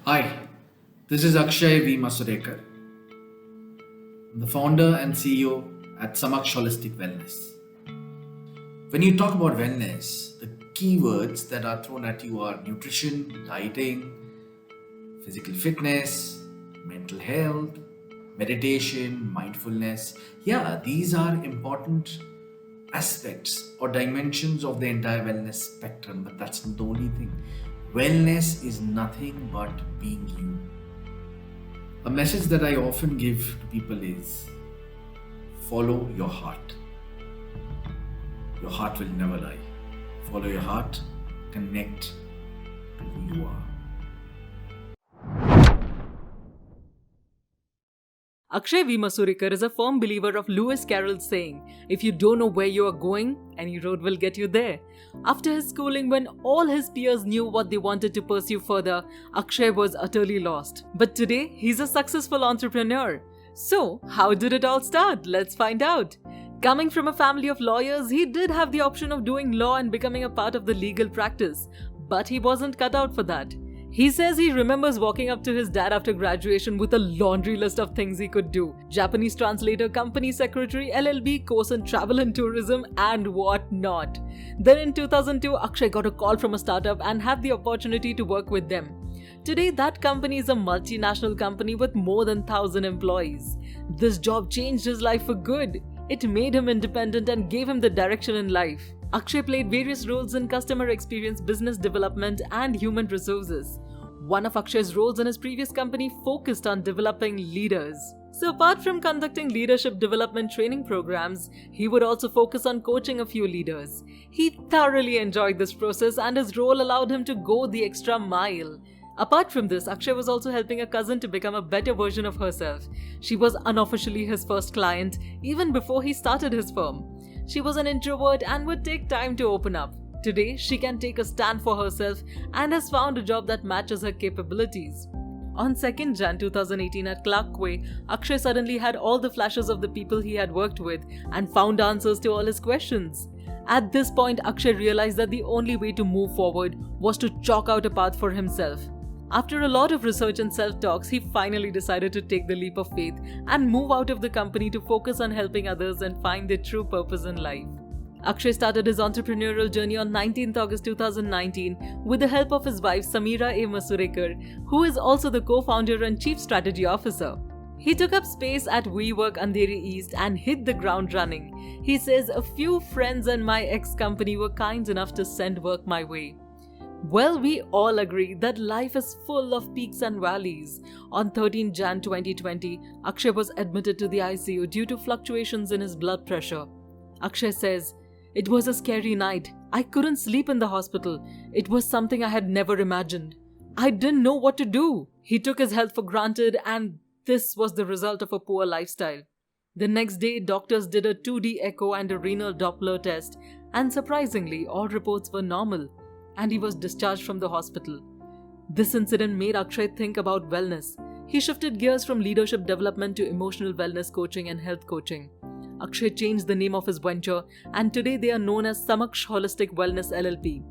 Hi, this is Akshay V. Masurekar, the founder and CEO at Samaksh Holistic Wellness. When you talk about wellness, the keywords that are thrown at you are nutrition, dieting, physical fitness, mental health, meditation, mindfulness. Yeah, these are important aspects or dimensions of the entire wellness spectrum, but that's not the only thing. Wellness is nothing but being you. A message that I often give to people is follow your heart. Your heart will never lie. Follow your heart, connect to who you are. Akshay V. Masurikar is a firm believer of Lewis Carroll's saying, if you don't know where you are going, any road will get you there. After his schooling, when all his peers knew what they wanted to pursue further, Akshay was utterly lost. But today, he's a successful entrepreneur. So, how did it all start? Let's find out. Coming from a family of lawyers, he did have the option of doing law and becoming a part of the legal practice. But he wasn't cut out for that. He says he remembers walking up to his dad after graduation with a laundry list of things he could do. Japanese translator, company secretary, LLB, course in travel and tourism, and what not. Then in 2002, Akshay got a call from a startup and had the opportunity to work with them. Today, that company is a multinational company with more than 1,000 employees. This job changed his life for good. It made him independent and gave him the direction in life. Akshay played various roles in customer experience, business development, and human resources. One of Akshay's roles in his previous company focused on developing leaders. So apart from conducting leadership development training programs, he would also focus on coaching a few leaders. He thoroughly enjoyed this process and his role allowed him to go the extra mile. Apart from this, Akshay was also helping a cousin to become a better version of herself. She was unofficially his first client, even before he started his firm. She was an introvert and would take time to open up. Today, she can take a stand for herself and has found a job that matches her capabilities. On 2nd Jan 2018 at Clark Quay, Akshay suddenly had all the flashes of the people he had worked with and found answers to all his questions. At this point, Akshay realized that the only way to move forward was to chalk out a path for himself. After a lot of research and self-talks, he finally decided to take the leap of faith and move out of the company to focus on helping others and find their true purpose in life. Akshay started his entrepreneurial journey on 19th August 2019 with the help of his wife Sameera A. Masurekar, who is also the co-founder and chief strategy officer. He took up space at WeWork Andheri East and hit the ground running. He says, a few friends and my ex-company were kind enough to send work my way. Well, we all agree that life is full of peaks and valleys. On 13 Jan 2020, Akshay was admitted to the ICU due to fluctuations in his blood pressure. Akshay says, it was a scary night. I couldn't sleep in the hospital. It was something I had never imagined. I didn't know what to do. He took his health for granted and this was the result of a poor lifestyle. The next day, doctors did a 2D echo and a renal Doppler test and surprisingly, all reports were normal. And he was discharged from the hospital. This incident made Akshay think about wellness. He shifted gears from leadership development to emotional wellness coaching and health coaching. Akshay changed the name of his venture and today they are known as Samaksh Holistic Wellness LLP.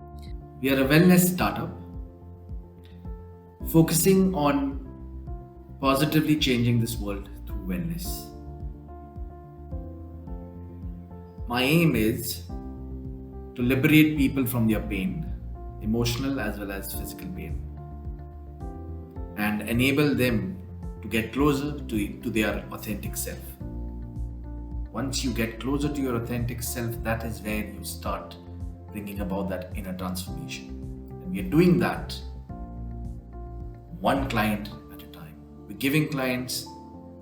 We are a wellness startup focusing on positively changing this world through wellness. My aim is to liberate people from their pain, emotional as well as physical pain, and enable them to get closer to their authentic self. Once you get closer to your authentic self, that is where you start bringing about that inner transformation. And we are doing that one client at a time. We're giving clients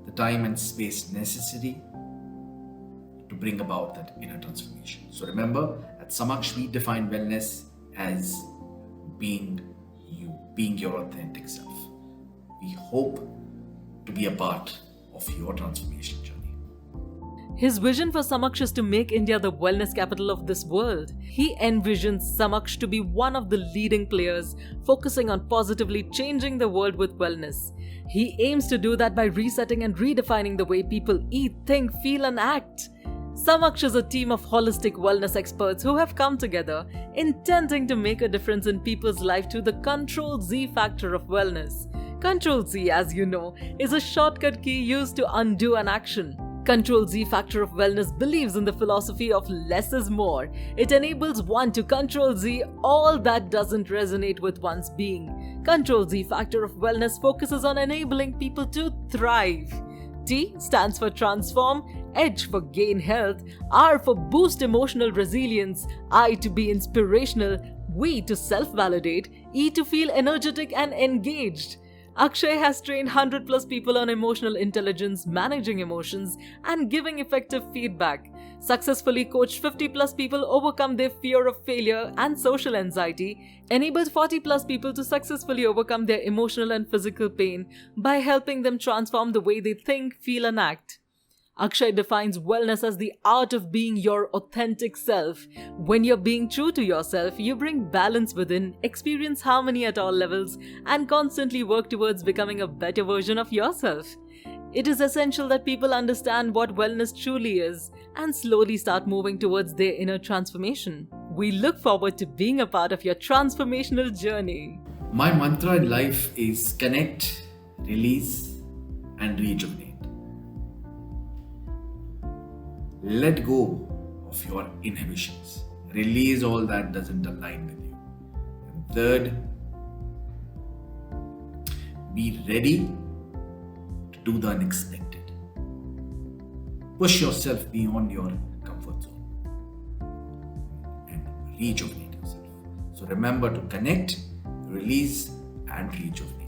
the time and space necessary to bring about that inner transformation. So remember, at Samaksh, we define wellness as being you, being your authentic self. We hope to be a part of your transformation journey. His vision for Samaksh is to make India the wellness capital of this world. He envisions Samaksh to be one of the leading players, focusing on positively changing the world with wellness. He aims to do that by resetting and redefining the way people eat, think, feel and act. Samaksh is a team of holistic wellness experts who have come together, intending to make a difference in people's life through the Control Z factor of wellness. Control Z, as you know, is a shortcut key used to undo an action. Control Z Factor of Wellness believes in the philosophy of less is more. It enables one to Control Z all that doesn't resonate with one's being. Control Z Factor of Wellness focuses on enabling people to thrive. T stands for transform, H for gain health, R for boost emotional resilience, I to be inspirational, V to self-validate, E to feel energetic and engaged. Akshay has trained 100 plus people on emotional intelligence, managing emotions, and giving effective feedback. Successfully coached 50 plus people overcome their fear of failure and social anxiety, enabled 40 plus people to successfully overcome their emotional and physical pain by helping them transform the way they think, feel, and act. Akshay defines wellness as the art of being your authentic self. When you're being true to yourself, you bring balance within, experience harmony at all levels, and constantly work towards becoming a better version of yourself. It is essential that people understand what wellness truly is and slowly start moving towards their inner transformation. We look forward to being a part of your transformational journey. My mantra in life is connect, release, and rejuvenate. Let go of your inhibitions. Release all that doesn't align with you. And third, be ready to do the unexpected. Push yourself beyond your comfort zone and rejuvenate yourself. So remember to connect, release, and rejuvenate.